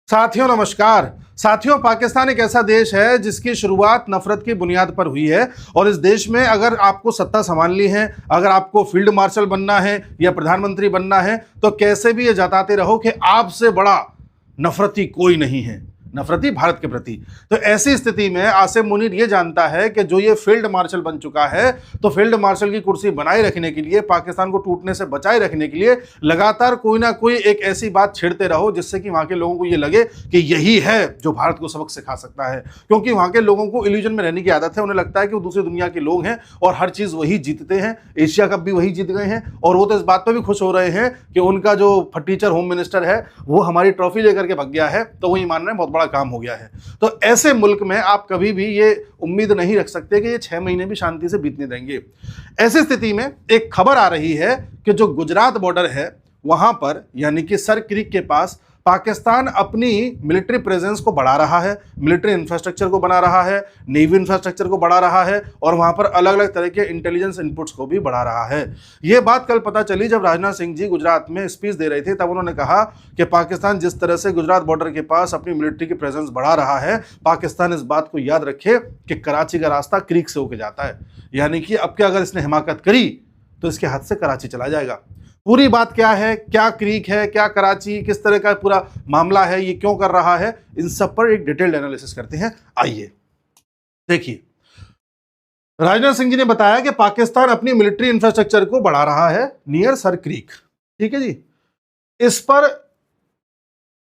साथियों नमस्कार। साथियों, पाकिस्तान एक ऐसा देश है जिसकी शुरुआत नफरत की बुनियाद पर हुई है और इस देश में अगर आपको सत्ता संभालनी है, अगर आपको फील्ड मार्शल बनना है या प्रधानमंत्री बनना है तो कैसे भी ये जताते रहो कि आपसे बड़ा नफरती कोई नहीं है, नफरती भारत के प्रति। तो ऐसी स्थिति में आसिम मुनीर ये जानता है कि जो ये फील्ड मार्शल बन चुका है तो फील्ड मार्शल की कुर्सी बनाए रखने के लिए, पाकिस्तान को टूटने से बचाए रखने के लिए लगातार कोई ना कोई एक ऐसी बात छेड़ते रहो जिससे कि वहां के लोगों को ये लगे कि यही है जो भारत को सबक सिखा सकता है। क्योंकि वहां के लोगों को इल्यूजन में रहने की आदत है, उन्हें लगता है कि वो दूसरी दुनिया के लोग हैं और हर चीज वही जीतते हैं। एशिया कप भी वही जीत गए हैं और वो तो इस बात पर भी खुश हो रहे हैं कि उनका जो फटीचर होम मिनिस्टर है वो हमारी ट्रॉफी लेकर के भाग गया है, तो वही मान रहे हैं बहुत बड़ा काम हो गया है। तो ऐसे मुल्क में आप कभी भी ये उम्मीद नहीं रख सकते कि ये 6 महीने भी शांति से बीतने देंगे। ऐसी स्थिति में एक खबर आ रही है कि जो गुजरात बॉर्डर है वहां पर, यानी कि सर क्रीक के पास, पाकिस्तान अपनी मिलिट्री प्रेजेंस को बढ़ा रहा है, मिलिट्री इंफ्रास्ट्रक्चर को बना रहा है, नेवी इंफ्रास्ट्रक्चर को बढ़ा रहा है और वहां पर अलग अलग तरह के इंटेलिजेंस इनपुट्स को भी बढ़ा रहा है। यह बात कल पता चली जब राजनाथ सिंह जी गुजरात में स्पीच दे रहे थे, तब उन्होंने कहा कि पाकिस्तान जिस तरह से गुजरात बॉर्डर के पास अपनी मिलिट्री की प्रेजेंस बढ़ा रहा है, पाकिस्तान इस बात को याद रखे कि कराची का रास्ता क्रीक से होकर जाता है, यानी कि अब क्या अगर इसने हिमाकत करी तो इसके हाथ से कराची चला जाएगा। पूरी बात क्या है, क्या क्रीक है, क्या कराची, किस तरह का पूरा मामला है, ये क्यों कर रहा है, इन सब पर एक डिटेल्ड एनालिसिस करते हैं। आइए देखिए, राजनाथ सिंह जी ने बताया कि पाकिस्तान अपनी मिलिट्री इंफ्रास्ट्रक्चर को बढ़ा रहा है नियर सर क्रीक। ठीक है जी। इस पर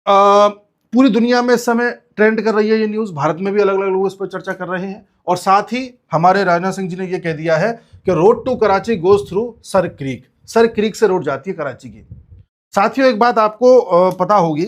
पूरी दुनिया में इस समय ट्रेंड कर रही है ये न्यूज, भारत में भी अलग अलग लोग इस पर चर्चा कर रहे हैं और साथ ही हमारे राजनाथ सिंह जी ने यह कह दिया है कि road to Karachi goes through Sir Creek. Sir Creek से रोड जाती है कराची की। साथियों, एक बात आपको पता होगी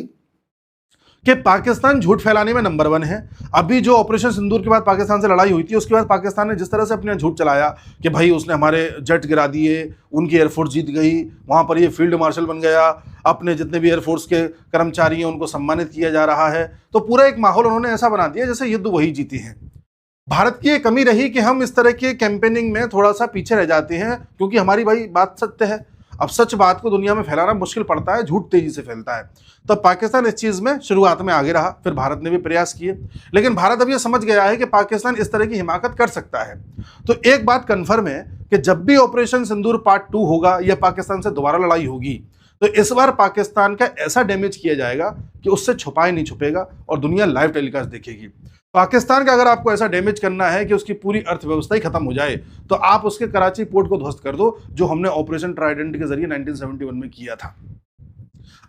कि पाकिस्तान झूठ फैलाने में नंबर 1 है। अभी जो ऑपरेशन सिंदूर के बाद पाकिस्तान से लड़ाई हुई थी, उसके बाद पाकिस्तान ने जिस तरह से अपने झूठ चलाया कि भाई उसने हमारे जेट गिरा दिए, उनकी एयरफोर्स जीत गई, वहां पर ये फील्ड मार्शल बन गया, अपने जितने भी एयरफोर्स के कर्मचारी हैं उनको सम्मानित किया जा रहा है, तो पूरा एक माहौल उन्होंने ऐसा बना दिया जैसे युद्ध वही जीती है। भारत की एक कमी रही कि हम इस तरह के कैंपेनिंग में थोड़ा सा पीछे रह जाते हैं, क्योंकि हमारी भाई बात सत्य है। अब सच बात को दुनिया में फैलाना मुश्किल पड़ता है, झूठ तेजी से फैलता है। तो पाकिस्तान इस चीज में शुरुआत में आगे रहा, फिर भारत ने भी प्रयास किए, लेकिन भारत अब यह समझ गया है कि पाकिस्तान इस तरह की हिमाकत कर सकता है। तो एक बात कन्फर्म है कि जब भी ऑपरेशन सिंदूर पार्ट 2 होगा या पाकिस्तान से दोबारा लड़ाई होगी तो इस बार पाकिस्तान का ऐसा डैमेज किया जाएगा कि उससे छुपाए नहीं छुपेगा और दुनिया लाइव टेलीकास्ट देखेगी। पाकिस्तान का अगर आपको ऐसा डैमेज करना है कि उसकी पूरी अर्थव्यवस्था ही खत्म हो जाए तो आप उसके कराची पोर्ट को ध्वस्त कर दो, जो हमने ऑपरेशन ट्राइडेंट के जरिए 1971 में किया था।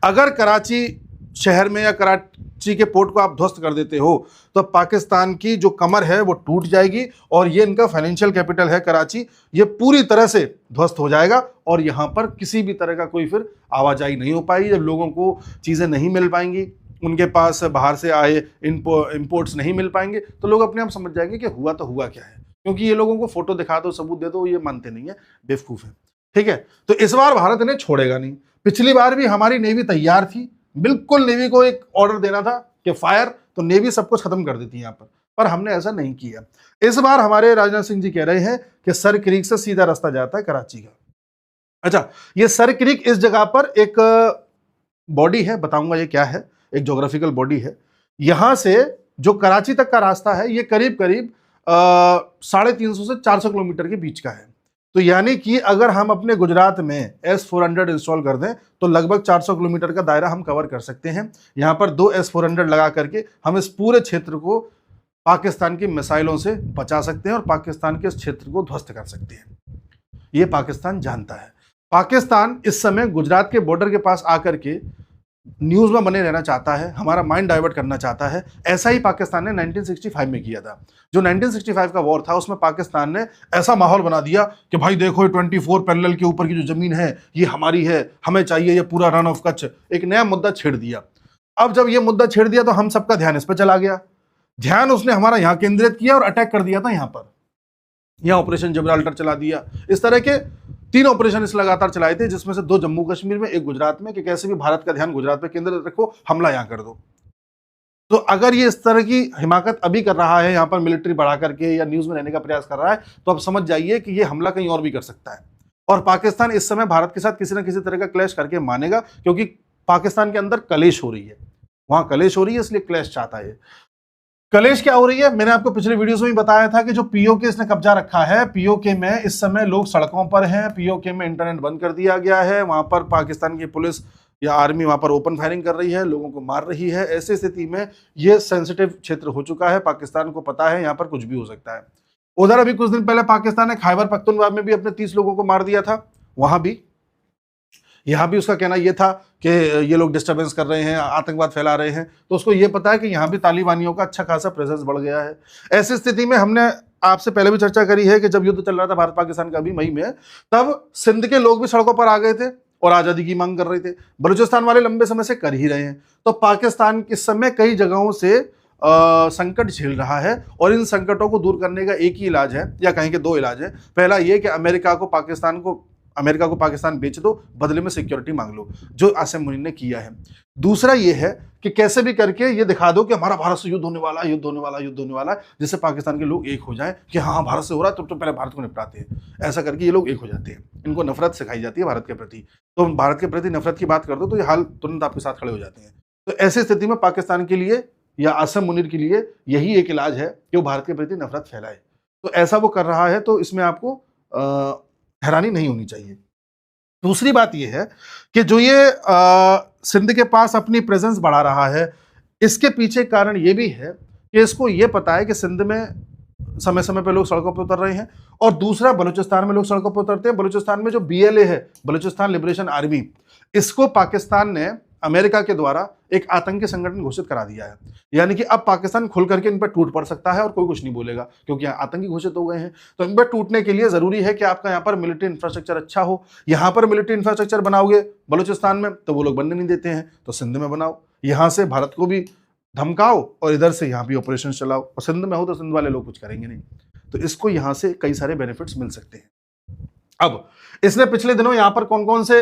अगर कराची शहर में या कराची के पोर्ट को आप ध्वस्त कर देते हो तो पाकिस्तान की जो कमर है वो टूट जाएगी और ये इनका फाइनेंशियल कैपिटल है कराची, ये पूरी तरह से ध्वस्त हो जाएगा और यहाँ पर किसी भी तरह का कोई फिर आवाजाही नहीं हो पाएगी। जब लोगों को चीज़ें नहीं मिल पाएंगी, उनके पास बाहर से आए इंपोर्ट्स नहीं मिल पाएंगे, तो लोग अपने आप समझ जाएंगे कि हुआ तो हुआ क्या है। क्योंकि ये लोगों को फोटो दिखा दो, सबूत दे दो, ये मानते नहीं है, बेवकूफ़ है। ठीक है, तो इस बार भारत इन्हें छोड़ेगा नहीं। पिछली बार भी हमारी नेवी तैयार थी, बिल्कुल नेवी को एक ऑर्डर देना था कि फायर, तो नेवी सब कुछ खत्म कर देती है यहाँ पर हमने ऐसा नहीं किया। इस बार हमारे राजनाथ सिंह जी कह रहे हैं कि सर क्रीक से सीधा रास्ता जाता है कराची का। अच्छा, ये सर क्रीक इस जगह पर एक बॉडी है, बताऊंगा ये क्या है, एक ज्योग्राफिकल बॉडी है। यहां से जो कराची तक का रास्ता है ये करीब करीब 350 से 400 किलोमीटर के बीच का है। तो यानी कि अगर हम अपने गुजरात में S-400 इंस्टॉल कर दें तो लगभग 400 किलोमीटर का दायरा हम कवर कर सकते हैं। यहां पर 2 S-400 लगा करके हम इस पूरे क्षेत्र को पाकिस्तान की मिसाइलों से बचा सकते हैं और पाकिस्तान के इस क्षेत्र को ध्वस्त कर सकते हैं। यह पाकिस्तान जानता है। पाकिस्तान इस समय गुजरात के बॉर्डर के पास आकर के न्यूज में बने रहना चाहता है, हमारा माइंड डाइवर्ट करना चाहता है। ऐसा ही पाकिस्तान ने 1965 में किया था। जो 1965 का वॉर था उसमें पाकिस्तान ने ऐसा माहौल बना दिया कि भाई देखो, ये 24 पैरेलल के ऊपर की जो जमीन है ये हमारी है, हमें चाहिए ये पूरा रन ऑफ कच्छ। एक नया मुद्दा छेड़ दिया। अब जब ये मुद्दा छेड़ दिया तो हम सबका ध्यान इस पर चला गया। ध्यान उसने हमारा यहां केंद्रित किया और अटैक कर दिया था यहां पर। यहां ऑपरेशन जिब्राल्टर चला दिया। इस तरह के 3 ऑपरेशन इस लगातार चलाए थे, जिसमें से 2 जम्मू कश्मीर में, एक गुजरात में, कि कैसे भी भारत का ध्यान गुजरात पे केंद्रित रखो, हमला यहां कर दो। तो अगर ये इस तरह की हिमाकत अभी कर रहा है, यहां पर मिलिट्री बढ़ा करके या न्यूज में रहने का प्रयास कर रहा है, तो अब समझ जाइए कि ये हमला कहीं और भी कर सकता है। और पाकिस्तान इस समय भारत के साथ किसी ना किसी तरह का क्लैश करके मानेगा, क्योंकि पाकिस्तान के अंदर कलेश हो रही है। वहां कलेश हो रही है, इसलिए क्लैश चाहता है। कलेश क्या हो रही है, मैंने आपको पिछले वीडियोस में भी बताया था कि जो पीओके इसने कब्जा रखा है, पीओके में इस समय लोग सड़कों पर हैं, पीओके में इंटरनेट बंद कर दिया गया है, वहां पर पाकिस्तान की पुलिस या आर्मी वहां पर ओपन फायरिंग कर रही है, लोगों को मार रही है। ऐसी स्थिति में यह सेंसिटिव क्षेत्र हो चुका है, पाकिस्तान को पता है यहां पर कुछ भी हो सकता है। उधर अभी कुछ दिन पहले पाकिस्तान ने खैबर पख्तूनख्वा में भी अपने 30 लोगों को मार दिया था, वहां भी यहां भी उसका कहना यह था कि ये लोग डिस्टर्बेंस कर रहे हैं, आतंकवाद फैला रहे हैं, तो उसको ये पता है कि यहां भी तालिबानियों का अच्छा खासा प्रेजेंस बढ़ गया है। ऐसी स्थिति में हमने आपसे पहले भी चर्चा करी है कि जब युद्ध चल रहा था भारत पाकिस्तान का, अभी मई में, तब सिंध के लोग भी सड़कों पर आ गए थे और आजादी की मांग कर रहे थे। बलूचिस्तान वाले लंबे समय से कर ही रहे हैं। तो पाकिस्तान इस समय कई जगहों से संकट झेल रहा है, और इन संकटों को दूर करने का एक ही इलाज है, या कहें कि दो इलाज है। पहला ये कि अमेरिका को पाकिस्तान बेच दो, बदले में सिक्योरिटी मांग लो, जो आसिम मुनीर ने किया है। दूसरा ये है कि कैसे भी करके ये दिखा दो कि हमारा भारत से युद्ध होने वाला, जिससे पाकिस्तान के लोग एक हो जाएं कि हाँ भारत से हो रहा है तो पहले भारत को निपटाते हैं। ऐसा करके ये लोग एक हो जाते हैं, इनको नफरत सिखाई जाती है भारत के प्रति। तो भारत के प्रति नफरत की बात कर दो तो ये हाल तुरंत आपके साथ खड़े हो जाते हैं। तो ऐसी स्थिति में पाकिस्तान के लिए या आसिम मुनीर के लिए यही एक इलाज है कि वो भारत के प्रति नफरत फैलाए। तो ऐसा वो कर रहा है, तो इसमें आपको हैरानी नहीं होनी चाहिए। दूसरी बात यह है कि जो ये सिंध के पास अपनी प्रेजेंस बढ़ा रहा है, इसके पीछे कारण यह भी है कि इसको यह पता है कि सिंध में समय समय पे लोग सड़कों पर उतर रहे हैं, और दूसरा बलूचिस्तान में लोग सड़कों पर उतरते हैं। बलूचिस्तान में जो BLA है, बलूचिस्तान लिबरेशन आर्मी, इसको पाकिस्तान ने अमेरिका के द्वारा एक आतंकी संगठन घोषित करा दिया है। यानी कि अब पाकिस्तान खुल करके इन पर टूट पड़ सकता है और कोई कुछ नहीं बोलेगा, क्योंकि यहाँ आतंकी घोषित हो गए हैं। तो इन पर टूटने के लिए जरूरी है कि आपका यहाँ पर मिलिट्री इंफ्रास्ट्रक्चर अच्छा हो। यहाँ पर मिलिट्री इंफ्रास्ट्रक्चर बनाओगे बलूचिस्तान में तो वो लोग बनने नहीं देते हैं, तो सिंध में बनाओ, यहाँ से भारत को भी धमकाओ और इधर से यहाँ भी ऑपरेशन चलाओ, और सिंध में हो तो सिंध वाले लोग कुछ करेंगे नहीं। तो इसको यहाँ से कई सारे बेनिफिट्स मिल सकते हैं। अब इसने पिछले दिनों यहाँ पर कौन कौन से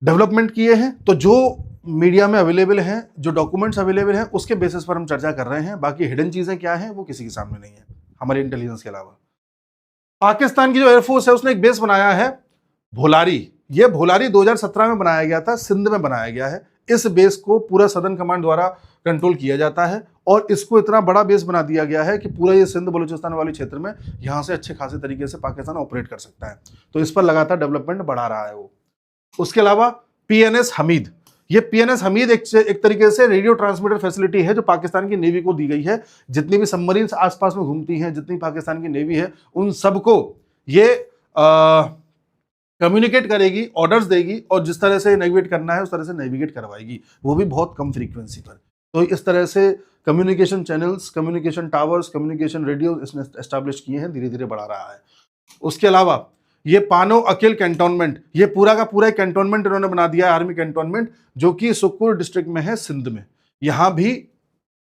डेवलपमेंट किए हैं, तो जो मीडिया में अवेलेबल हैं, जो डॉक्यूमेंट्स अवेलेबल हैं, उसके बेसिस पर हम चर्चा कर रहे हैं। बाकी हिडन चीजें क्या हैं वो किसी के सामने नहीं है, हमारे इंटेलिजेंस के अलावा। पाकिस्तान की जो एयरफोर्स है उसने एक बेस बनाया है भोलारी। ये भोलारी 2017 में बनाया गया था, सिंध में बनाया गया है। इस बेस को पूरा सदर्न कमांड द्वारा कंट्रोल किया जाता है, और इसको इतना बड़ा बेस बना दिया गया है कि पूरा ये सिंध बलूचिस्तान वाले क्षेत्र में यहां से अच्छे खासे तरीके से पाकिस्तान ऑपरेट कर सकता है। तो इस पर लगातार डेवलपमेंट बढ़ा रहा है वो। उसके अलावा PNS हमीद, ये PNS हमीद एक तरीके से रेडियो ट्रांसमीटर फैसिलिटी है जो पाकिस्तान की नेवी को दी गई है। जितनी भी सबमरीन्स आसपास में घूमती हैं, जितनी पाकिस्तान की नेवी है, उन सबको ये कम्युनिकेट करेगी, ऑर्डर्स देगी, और जिस तरह से नेविगेट करना है उस तरह से नेविगेट करवाएगी, वो भी बहुत कम फ्रीक्वेंसी पर। तो इस तरह से communication channels, communication towers, communication radio इसने एस्टैब्लिश किए हैं, धीरे धीरे बढ़ा रहा है। उसके अलावा ये पानो अकेल कैंटोनमेंट, ये पूरा का पूरा एक कैंटोनमेंट इन्होंने बना दिया है, आर्मी कैंटोनमेंट, जो कि सुक्कुर डिस्ट्रिक्ट में है, सिंध में। यहां भी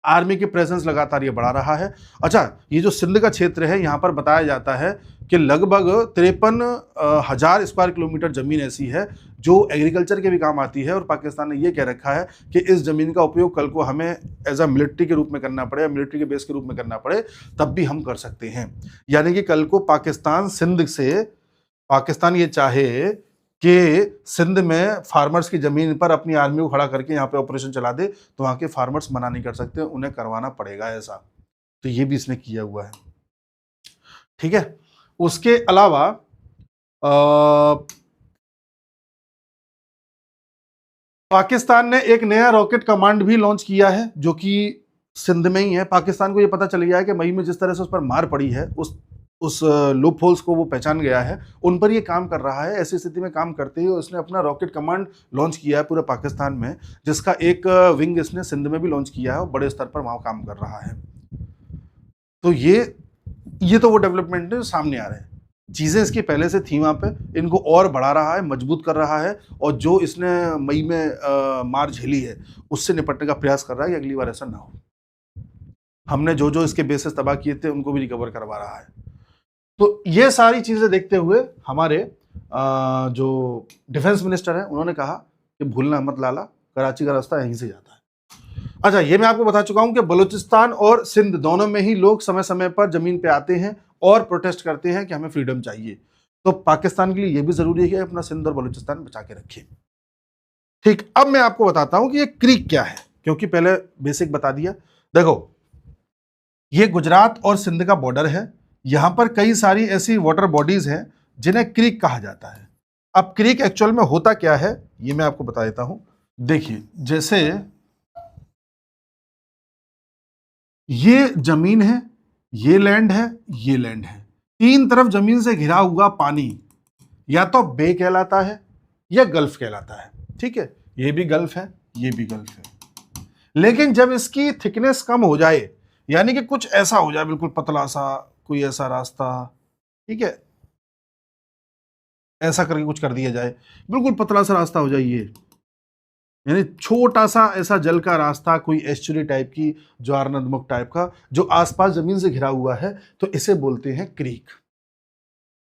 आर्मी की प्रेजेंस लगातार ये बढ़ा रहा है। अच्छा, ये जो सिंध का क्षेत्र है, यहाँ पर बताया जाता है कि लगभग 53,000 स्क्वायर किलोमीटर जमीन ऐसी है जो एग्रीकल्चर के भी काम आती है, और पाकिस्तान ने ये कह रखा है कि इस जमीन का उपयोग कल को हमें एज अ मिलिट्री के रूप में करना पड़े, मिलिट्री के बेस के रूप में करना पड़े, तब भी हम कर सकते हैं। यानी कि कल को पाकिस्तान ये चाहे कि सिंध में फार्मर्स की जमीन पर अपनी आर्मी को खड़ा करके यहाँ पे ऑपरेशन चला दे, तो वहाँ के फार्मर्स मना नहीं कर सकते, उन्हें करवाना पड़ेगा ऐसा। तो ये भी इसने किया हुआ है, ठीक है। उसके अलावा पाकिस्तान ने एक नया रॉकेट कमांड भी लॉन्च किया है, जो कि सिंध में ही है। पाकिस्तान को ये पता चल गया है कि मई में जिस तरह से उस पर मार पड़ी है, उस लूप होल्स को वो पहचान गया है, उन पर ये काम कर रहा है। ऐसी स्थिति में काम करते ही उसने अपना रॉकेट कमांड लॉन्च किया है पूरे पाकिस्तान में, जिसका एक विंग इसने सिंध में भी लॉन्च किया है और बड़े स्तर पर वहाँ काम कर रहा है। तो ये तो वो डेवलपमेंट है सामने आ रहे हैं। चीज़ें इसकी पहले से थी वहाँ पे, इनको और बढ़ा रहा है, मजबूत कर रहा है, और जो इसने मई में मार झेली है उससे निपटने का प्रयास कर रहा है कि अगली बार ऐसा ना हो। हमने जो इसके बेसिस तबाह किए थे उनको भी रिकवर करवा रहा है। तो ये सारी चीजें देखते हुए हमारे जो डिफेंस मिनिस्टर है उन्होंने कहा कि भूलना मत लाला, कराची का रास्ता यहीं से जाता है। अच्छा, ये मैं आपको बता चुका हूं कि बलूचिस्तान और सिंध दोनों में ही लोग समय समय पर जमीन पे आते हैं और प्रोटेस्ट करते हैं कि हमें फ्रीडम चाहिए। तो पाकिस्तान के लिए यह भी जरूरी है कि अपना सिंध और बलूचिस्तान बचा के रखे। ठीक, अब मैं आपको बताता हूं कि ये क्रीक क्या है। क्योंकि पहले बेसिक बता दिया। देखो, ये गुजरात और सिंध का बॉर्डर है। यहां पर कई सारी ऐसी वाटर बॉडीज हैं जिन्हें क्रीक कहा जाता है। अब क्रीक एक्चुअल में होता क्या है ये मैं आपको बता देता हूं। देखिए, जैसे ये जमीन है, ये लैंड है, ये लैंड है, तीन तरफ जमीन से घिरा हुआ पानी या तो बे कहलाता है या गल्फ कहलाता है। ठीक है, ये भी गल्फ है, ये भी गल्फ है। लेकिन जब इसकी थिकनेस कम हो जाए, यानी कि कुछ ऐसा हो जाए बिल्कुल पतला सा, कोई ऐसा रास्ता, ठीक है, ऐसा करके कुछ कर दिया जाए, बिल्कुल पतला सा रास्ता हो जाए, ये यानी छोटा सा ऐसा जल का रास्ता, कोई एस्चुरी टाइप की, ज्वार नदमुख टाइप का, जो आसपास जमीन से घिरा हुआ है, तो इसे बोलते हैं क्रीक।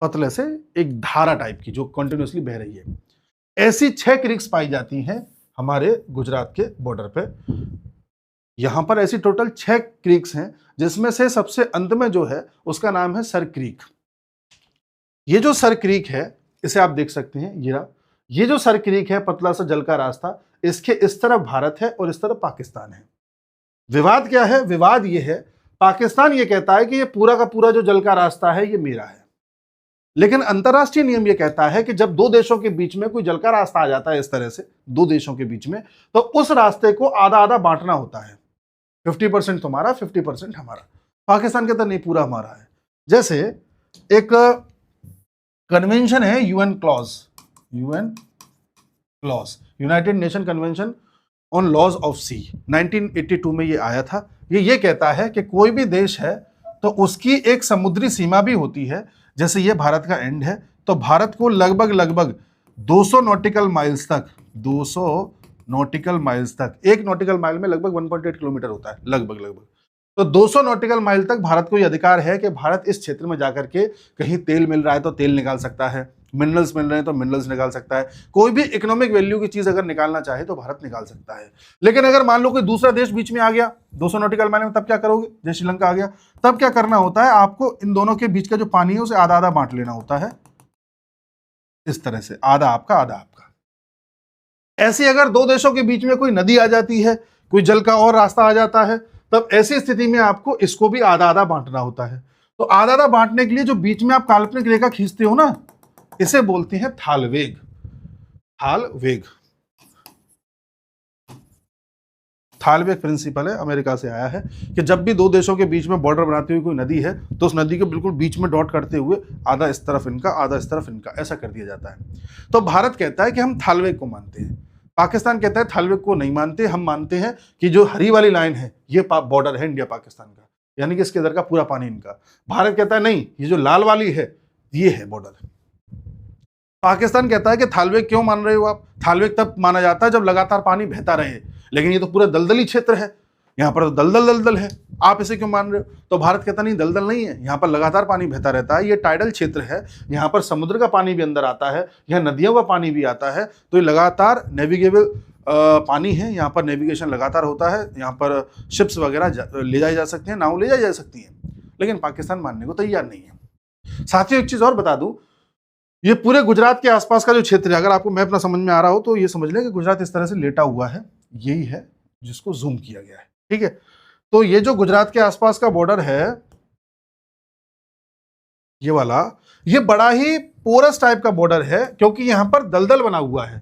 पतले से एक धारा टाइप की जो कंटिन्यूअसली बह रही है। ऐसी 6 क्रीक्स पाई जाती हैं हमारे गुजरात के बॉर्डर पे। यहां पर ऐसी टोटल 6 क्रीक्स हैं, जिसमें से सबसे अंत में जो है उसका नाम है सर क्रीक। ये जो सर क्रीक है, इसे आप देख सकते हैं, ये जो सर क्रीक है, पतला सा जल का रास्ता, इसके इस तरफ भारत है और इस तरफ पाकिस्तान है। विवाद क्या है? विवाद ये है, पाकिस्तान ये कहता है कि ये पूरा का पूरा जो जल का रास्ता है ये मेरा है, लेकिन अंतरराष्ट्रीय नियम ये कहता है कि जब दो देशों के बीच में कोई जल का रास्ता आ जाता है इस तरह से, दो देशों के बीच में, तो उस रास्ते को आधा आधा बांटना होता है। 50% तुम्हारा, 50% हमारा। पाकिस्तान कहता नहीं, पूरा हमारा है। जैसे एक कन्वेंशन है, UN clause, United Nation convention on laws of sea, 1982 में ये आया था। ये कहता है कि कोई भी देश है तो उसकी एक समुद्री सीमा भी होती है। जैसे ये भारत का एंड है, तो भारत को लगभग 200 नॉटिकल माइल्स तक, 200 नॉटिकल माइल्स तक, एक नॉटिकल माइल में लगभग 1.8 किलोमीटर होता है, लगभग। तो 200 नॉटिकल माइल तक भारत को यह अधिकार है कि भारत इस क्षेत्र में जाकर के कहीं तेल मिल रहा है तो तेल निकाल सकता है, मिनरल्स मिल रहे हैं तो मिनरल्स निकाल सकता है, कोई भी इकोनॉमिक वैल्यू की चीज अगर निकालना चाहे तो भारत निकाल सकता है। लेकिन अगर मान लो कोई दूसरा देश बीच में आ गया 200 नॉटिकल माइल में, तब क्या करोगे? जैसे श्रीलंका आ गया, तब क्या करना होता है? आपको इन दोनों के बीच का जो पानी है उसे आधा आधा बांट लेना होता है, इस तरह से, आधा आपका आधा आपका। ऐसे अगर दो देशों के बीच में कोई नदी आ जाती है, कोई जल का और रास्ता आ जाता है, तब ऐसी स्थिति में आपको इसको भी आधा आधा बांटना होता है। तो आधा आधा बांटने के लिए जो बीच में आप काल्पनिक रेखा खींचते हो ना, इसे बोलते हैं थालवेग। थालवेग प्रिंसिपल है, अमेरिका से आया है, कि जब भी दो देशों के बीच में बॉर्डर बनाती हुई कोई नदी है तो उस नदी के बिल्कुल बीच में डॉट करते हुए आधा इस तरफ इनका, आधा इस तरफ इनका, ऐसा कर दिया जाता है। तो भारत कहता है कि हम थालवेग को मानते हैं, पाकिस्तान कहता है थालवेग को नहीं मानते, हम मानते हैं कि जो हरी वाली लाइन है ये बॉर्डर है इंडिया पाकिस्तान का, यानी कि इसके इधर का पूरा पानी इनका। भारत कहता है नहीं, ये जो लाल वाली है ये है बॉर्डर। पाकिस्तान कहता है कि थालवेग क्यों मान रहे हो आप? थालवेग तब माना जाता है जब लगातार पानी बहता रहे, लेकिन ये तो पूरा दलदली क्षेत्र है, यहाँ पर तो दलदल है, आप इसे क्यों मान रहे हो? तो भारत कहता नहीं, दलदल नहीं है, यहाँ पर लगातार पानी बहता रहता है, ये टाइडल क्षेत्र है, यहाँ पर समुद्र का पानी भी अंदर आता है, यहाँ नदियों का पानी भी आता है, तो ये लगातार नेविगेबल पानी है, यहाँ पर नेविगेशन लगातार होता है, यहाँ पर शिप्स वगैरह ले जाई जा सकती हैं, नाव ले जाई जा सकती हैं। लेकिन पाकिस्तान मानने को तैयार नहीं है। साथियों, एक चीज और बता दूं, ये पूरे गुजरात के आसपास का जो क्षेत्र है, अगर आपको मैप ना समझ में आ रहा हो तो ये समझ लें कि गुजरात इस तरह से लेटा हुआ है, यही है जिसको जूम किया गया है, ठीक है। तो ये जो गुजरात के आसपास का बॉर्डर है, ये वाला, ये बड़ा ही पोरस टाइप का बॉर्डर है, क्योंकि यहां पर दलदल बना हुआ है,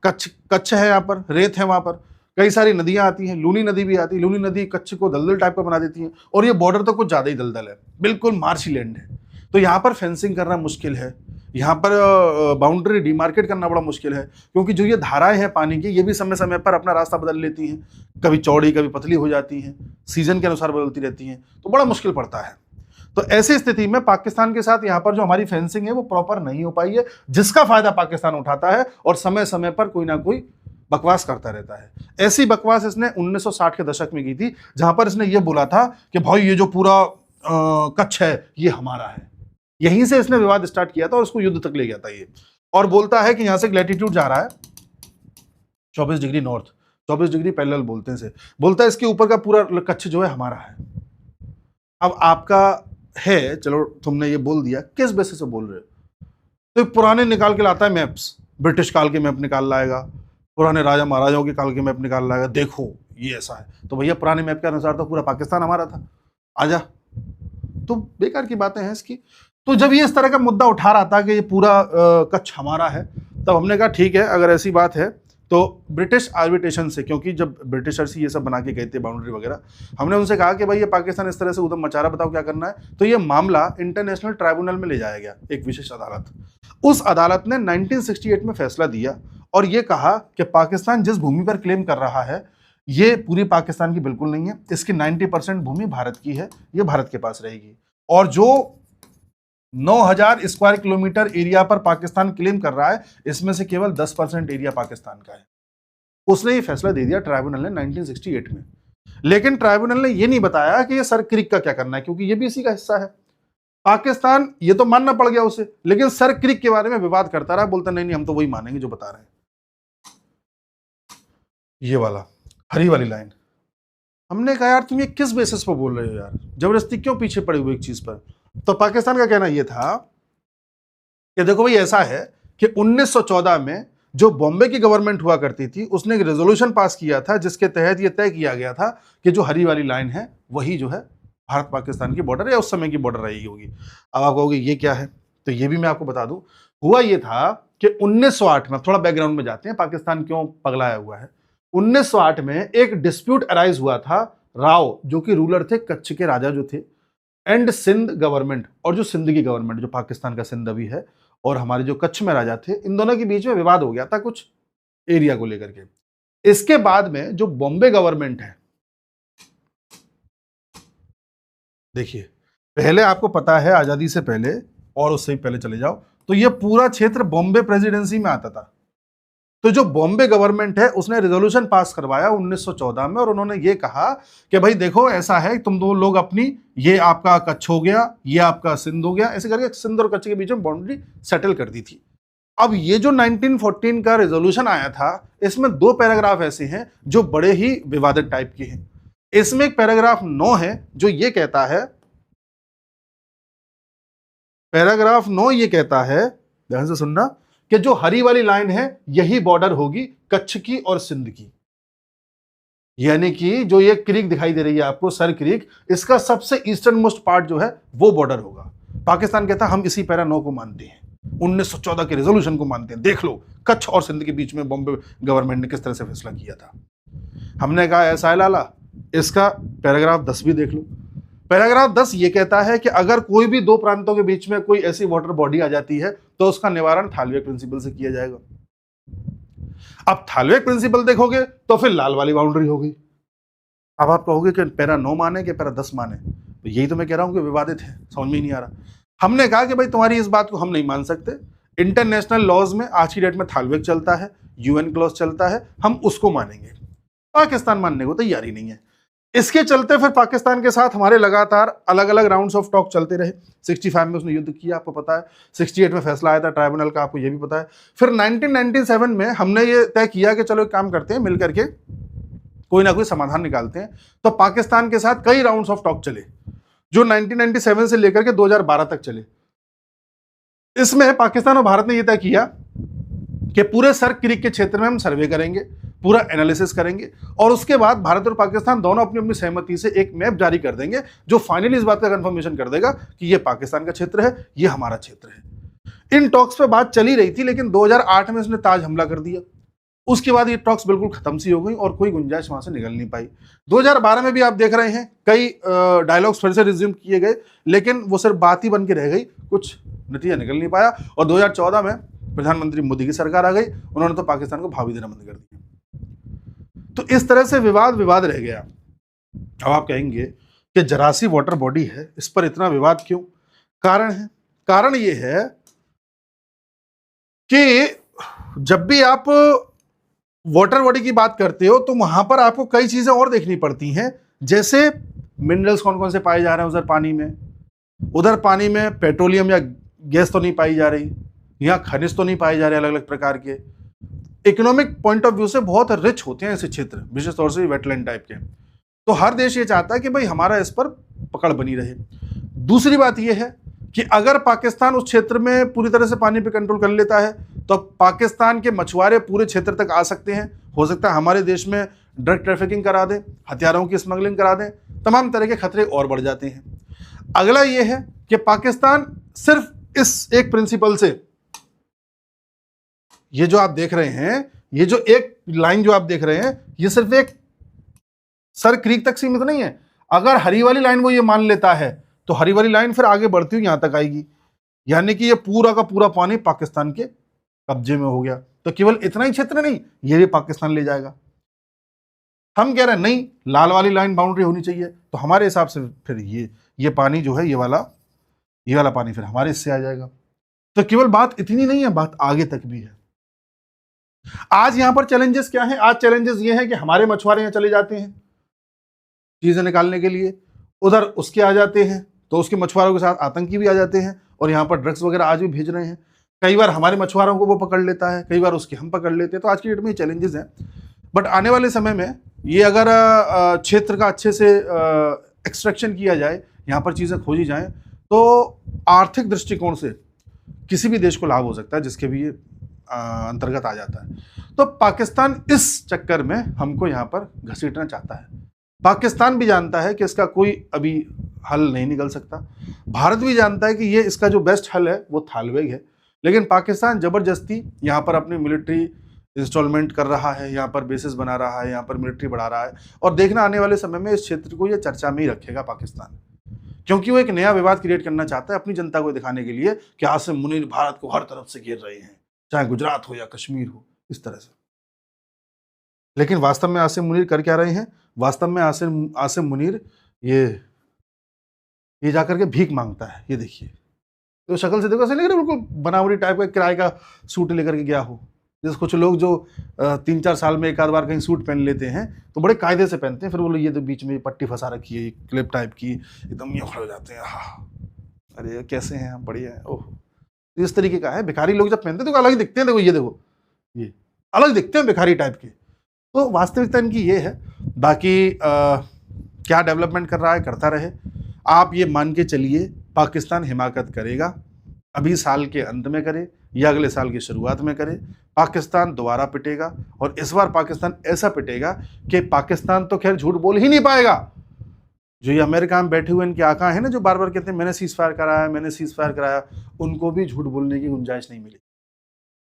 कच्छ है, यहाँ पर रेत है, वहां पर कई सारी नदियां आती हैं, लूनी नदी भी आती है, लूनी नदी कच्छ को दलदल टाइप का बना देती है, और ये बॉर्डर तो कुछ ज्यादा ही दलदल है, बिल्कुल मार्शी लैंड है। तो यहाँ पर फेंसिंग करना मुश्किल है, यहाँ पर बाउंड्री डिमार्केट करना बड़ा मुश्किल है, क्योंकि जो ये धाराएं हैं पानी की, ये भी समय समय पर अपना रास्ता बदल लेती हैं, कभी चौड़ी कभी पतली हो जाती हैं, सीजन के अनुसार बदलती रहती हैं, तो बड़ा मुश्किल पड़ता है। तो ऐसी स्थिति में पाकिस्तान के साथ यहाँ पर जो हमारी फेंसिंग है वो प्रॉपर नहीं हो पाई है, जिसका फायदा पाकिस्तान उठाता है और समय समय पर कोई ना कोई बकवास करता रहता है। ऐसी बकवास इसने 1960 के दशक में की थी, जहां पर इसने ये बोला था कि भाई ये जो पूरा कच्छ है ये हमारा है। यहीं से इसने विवाद स्टार्ट किया था और उसको युद्ध तक ले गया था ये, और बोलता है कि यहां से लैटिट्यूड जा रहा है 24 डिग्री नॉर्थ, 24 डिग्री पैरेलल बोलते हैं, बोलता है इसके ऊपर का पूरा कच्छ जो है हमारा है। अब आपका है, चलो तुमने ये बोल दिया, किस बेसिस से बोल रहे हो? तो पुराने निकाल के लाता है मैप्स, ब्रिटिश काल के मैप निकाल लाएगा, पुराने राजा महाराजाओं के काल के मैप निकाल लाएगा, देखो ये ऐसा है। तो भैया पुराने मैप के अनुसार तो पूरा पाकिस्तान हमारा था, आजा। तो बेकार की बातें हैं इसकी। तो जब ये इस तरह का मुद्दा उठा रहा था कि ये पूरा कच्छ हमारा है, तब हमने कहा ठीक है, अगर ऐसी बात है तो ब्रिटिश आर्बिट्रेशन से, क्योंकि जब ब्रिटिशर्स ये सब बना के गए थे बाउंड्री वगैरह, हमने उनसे कहा कि भाई ये पाकिस्तान इस तरह से उधम मचा रहा, बताओ क्या करना है। तो ये मामला इंटरनेशनल ट्राइब्यूनल में ले जाया गया, एक विशेष अदालत। उस अदालत ने 1968 में फैसला दिया और ये कहा कि पाकिस्तान जिस भूमि पर क्लेम कर रहा है ये पूरी पाकिस्तान की बिल्कुल नहीं है, इसकी 90% भूमि भारत की है, ये भारत के पास रहेगी। और जो 9000 स्क्वायर किलोमीटर एरिया पर पाकिस्तान क्लेम कर रहा है, इसमें से केवल 10% एरिया पाकिस्तान का है। उसने ये फैसला दे दिया ट्राइब्यूनल ने 1968 में। लेकिन ट्राइब्यूनल ने ये नहीं बताया कि ये सर क्रिक का क्या करना है, क्योंकि ये भी इसी का हिस्सा है। पाकिस्तान ये तो मानना पड़ गया उसे, लेकिन सर क्रिक के बारे में विवाद करता रहा, बोलता नहीं हम तो वही मानेंगे जो बता रहे हैं। ये वाला हरी वाली लाइन, हमने कहा यार तुम ये किस बेसिस पर बोल रहे हो यार, जबरदस्ती क्यों पीछे पड़े हुए एक चीज पर। तो पाकिस्तान का कहना यह था कि देखो भाई ऐसा है कि 1914 में जो बॉम्बे की गवर्नमेंट हुआ करती थी, उसने एक रेजोल्यूशन पास किया था जिसके तहत यह तय किया गया था कि जो हरी वाली लाइन है वही जो है भारत पाकिस्तान की बॉर्डर या उस समय की बॉर्डर रही होगी। अब आप कहोगे ये क्या है, तो ये भी मैं आपको बता दूं। हुआ ये था कि 1908 में, थोड़ा बैकग्राउंड में जाते हैं पाकिस्तान क्यों पगलाया हुआ है। 1908 में एक डिस्प्यूट अराइज हुआ था, राव जो कि रूलर थे, कच्छ के राजा जो थे, एंड सिंध गवर्नमेंट, और जो सिंध की गवर्नमेंट, जो पाकिस्तान का सिंध अभी है, और हमारे जो कच्छ में राजा थे, इन दोनों के बीच में विवाद हो गया था कुछ एरिया को लेकर के। इसके बाद में जो बॉम्बे गवर्नमेंट है, देखिए पहले आपको पता है आजादी से पहले और उससे भी पहले चले जाओ तो ये पूरा क्षेत्र बॉम्बे प्रेसिडेंसी में आता था। तो जो बॉम्बे गवर्नमेंट है उसने रेजोल्यूशन पास करवाया 1914 में, और उन्होंने ये कहा कि भाई देखो ऐसा है, तुम दो लोग अपनी, ये आपका कच्छ हो गया, ये आपका सिंध हो गया, ऐसे करके सिंध और कच्छ के बीच में बाउंड्री सेटल कर दी थी। अब ये जो 1914 का रेजोल्यूशन आया था, इसमें 2 पैराग्राफ ऐसे हैं जो बड़े ही विवादित टाइप के हैं। इसमें एक पैराग्राफ 9 है जो ये कहता है, पैराग्राफ 9 ये कहता है, ध्यान से सुनना, कि जो हरी वाली लाइन है यही बॉर्डर होगी कच्छ की और सिंध की। यानी कि जो ये क्रीक दिखाई दे रही है आपको, सर क्रीक, इसका सबसे ईस्टर्न मोस्ट पार्ट जो है वो बॉर्डर होगा। पाकिस्तान कहता हम इसी पैरा 9 को मानते हैं, 1914 के रेजोल्यूशन को मानते हैं। देख लो कच्छ और सिंध के बीच में बॉम्बे गवर्नमेंट ने किस तरह से फैसला किया था। हमने कहा ऐसा है लाला, इसका पैराग्राफ 10 भी देख लो। पैराग्राफ 10 ये कहता है कि अगर कोई भी 2 प्रांतों के बीच में कोई ऐसी वाटर बॉडी आ जाती है तो उसका निवारण थालवेक प्रिंसिपल से किया जाएगा। अब थालवेक प्रिंसिपल देखोगे तो फिर लाल वाली बाउंड्री हो गई। अब आप कहोगे कि पैरा 9 माने कि पैरा 10 माने, तो यही तो मैं कह रहा हूं कि विवादित है, समझ में ही नहीं आ रहा। हमने कहा कि भाई तुम्हारी इस बात को हम नहीं मान सकते, इंटरनेशनल लॉज में आज की डेट में थालवेक चलता है, यूएन क्लॉज चलता है, हम उसको मानेंगे। पाकिस्तान मानने को तैयार ही नहीं है। इसके चलते फिर पाकिस्तान के साथ हमारे लगातार अलग अलग राउंड्स ऑफ टॉक चलते रहे। 65 में उसने युद्ध किया, आपको पता है। 68 में फैसला आया था ट्राइब्यूनल का, आपको ये भी पता है। फिर 1997 में हमने ये तय किया कि चलो एक काम करते हैं, मिलकर के कोई ना कोई समाधान निकालते हैं। तो पाकिस्तान के साथ कई राउंड्स ऑफ टॉक चले जो 1997 से लेकर के 2012 तक चले। इसमें पाकिस्तान और भारत ने यह तय किया कि पूरे सर क्रीक के क्षेत्र में हम सर्वे करेंगे, पूरा एनालिसिस करेंगे, और उसके बाद भारत और पाकिस्तान दोनों अपनी अपनी सहमति से एक मैप जारी कर देंगे जो फाइनली इस बात का कंफर्मेशन कर देगा कि ये पाकिस्तान का क्षेत्र है, ये हमारा क्षेत्र है। इन टॉक्स पे बात चली रही थी, लेकिन 2008 में इसने ताज हमला कर दिया। उसके बाद ये टॉक्स बिल्कुल खत्म सी हो गई और कोई गुंजाइश वहां से निकल नहीं पाई। 2012 में भी आप देख रहे हैं कई डायलॉग्स फिर से रिज्यूम किए गए, लेकिन वो सिर्फ बात ही बन के रह गई, कुछ नतीजा निकल नहीं पाया। और 2014 में प्रधानमंत्री मोदी की सरकार आ गई, उन्होंने तो पाकिस्तान को भावी देना बंद कर दिया। तो इस तरह से विवाद रह गया। अब आप कहेंगे कि जरासी वाटर बॉडी है, इस पर इतना विवाद क्यों? कारण ये है कि जब भी आप वाटर बॉडी की बात करते हो तो वहां पर आपको कई चीजें और देखनी पड़ती हैं, जैसे मिनरल्स कौन कौन से पाए जा रहे हैं उधर पानी में पेट्रोलियम या गैस तो नहीं पाई जा रही, यहाँ खनिज तो नहीं पाए जा रहे अलग अलग प्रकार के। इकोनॉमिक पॉइंट ऑफ व्यू से बहुत रिच होते हैं ऐसे क्षेत्र, विशेष तौर से वेटलैंड टाइप के। तो हर देश ये चाहता है कि भाई हमारा इस पर पकड़ बनी रहे। दूसरी बात यह है कि अगर पाकिस्तान उस क्षेत्र में पूरी तरह से पानी पे कंट्रोल कर लेता है तो पाकिस्तान के मछुआरे पूरे क्षेत्र तक आ सकते हैं, हो सकता है हमारे देश में ड्रग ट्रैफिकिंग करा दें, हथियारों की स्मगलिंग करा दें, तमाम तरह के खतरे और बढ़ जाते हैं। अगला ये है कि पाकिस्तान सिर्फ इस एक प्रिंसिपल से, ये जो आप देख रहे हैं, ये जो एक लाइन जो आप देख रहे हैं, ये सिर्फ एक सर क्रीक तक सीमित नहीं है। अगर हरी वाली लाइन वो ये मान लेता है तो हरी वाली लाइन फिर आगे बढ़ती हुई यहां तक आएगी, यानी कि ये पूरा का पूरा पानी पाकिस्तान के कब्जे में हो गया। तो केवल इतना ही क्षेत्र नहीं, ये भी पाकिस्तान ले जाएगा। हम कह रहे हैं नहीं, लाल वाली लाइन बाउंड्री होनी चाहिए, तो हमारे हिसाब से फिर ये पानी जो है, ये वाला पानी फिर हमारे इससे आ जाएगा। तो केवल बात इतनी नहीं है, बात आगे तक भी है। आज यहां पर चैलेंजेस क्या हैं? आज चैलेंजेस ये हैं कि हमारे मछुआरे यहां चले जाते हैं चीजें निकालने के लिए, उधर उसके आ जाते हैं, तो उसके मछुआरों के साथ आतंकी भी आ जाते हैं और यहाँ पर ड्रग्स वगैरह आज भी भेज रहे हैं। कई बार हमारे मछुआरों को वो पकड़ लेता है, कई बार उसके हम पकड़ लेते हैं। तो आज की डेट में ये चैलेंजेस हैं। बट आने वाले समय में ये अगर क्षेत्र का अच्छे से एक्सट्रैक्शन किया जाए, यहाँ पर चीज़ें खोजी जाएँ, तो आर्थिक दृष्टिकोण से किसी भी देश को लाभ हो सकता है, जिसके भी ये अंतर्गत आ जाता है। तो पाकिस्तान इस चक्कर में हमको यहाँ पर घसीटना चाहता है। पाकिस्तान भी जानता है कि इसका कोई अभी हल नहीं निकल सकता। भारत भी जानता है कि ये इसका जो बेस्ट हल है वो थालवेग है। लेकिन पाकिस्तान ज़बरदस्ती यहाँ पर अपनी मिलिट्री इंस्टॉलमेंट कर रहा है, यहाँ पर बेसिस बना रहा है, यहाँ पर मिलिट्री बढ़ा रहा है। और देखना आने वाले समय में इस क्षेत्र को ये चर्चा में ही रखेगा पाकिस्तान, क्योंकि वो एक नया विवाद क्रिएट करना चाहता है अपनी जनता को दिखाने के लिए कि आसिम मुनीर भारत को हर तरफ से घेर रहे हैं, चाहे गुजरात हो या कश्मीर हो, इस तरह से। लेकिन वास्तव में आसिम मुनीर कर क्या रहे हैं? वास्तव में आसिम मुनीर ये जाकर के भीख मांगता है। ये देखिए, तो शक्ल से देखो ऐसे लग रहा है बिल्कुल बनावटी टाइप का, किराए का सूट लेकर के गया हो। जैसे कुछ लोग जो 3-4 साल में एक आध बार कहीं सूट पहन लेते हैं तो बड़े कायदे से पहनते हैं, फिर वो ये तो बीच में पट्टी फंसा रखी है, क्लिप टाइप की, एकदम ये खड़े हो जाते हैं। हाँ, अरे कैसे हैं आप, बढ़िया है। ओह, इस तरीके का है। भिखारी लोग जब पहनते हैं तो अलग ही दिखते हैं। देखो ये देखो, ये अलग दिखते हैं भिखारी टाइप के। तो वास्तविकता इनकी ये है। बाकी क्या डेवलपमेंट कर रहा है, करता रहे। आप ये मान के चलिए पाकिस्तान हिमाकत करेगा, अभी साल के अंत में करे या अगले साल की शुरुआत में करे, पाकिस्तान दोबारा पिटेगा। और इस बार पाकिस्तान ऐसा पिटेगा कि पाकिस्तान तो खैर झूठ बोल ही नहीं पाएगा। जो ये अमेरिका में बैठे हुए इनके आका हैं ना, जो बार बार कहते हैं मैंने सीज फायर कराया, मैंने सीज फायर कराया, उनको भी झूठ बोलने की गुंजाइश नहीं मिली।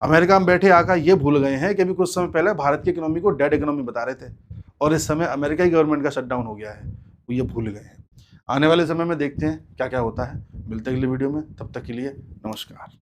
अमेरिका में बैठे आका ये भूल गए हैं कि अभी कुछ समय पहले भारत की इकोनॉमी को डेड इकोनॉमी बता रहे थे और इस समय अमेरिका की गवर्नमेंट का शटडाउन हो गया है, वो ये भूल गए हैं। आने वाले समय में देखते हैं क्या क्या होता है। मिलते हैं अगली वीडियो में, तब तक के लिए नमस्कार।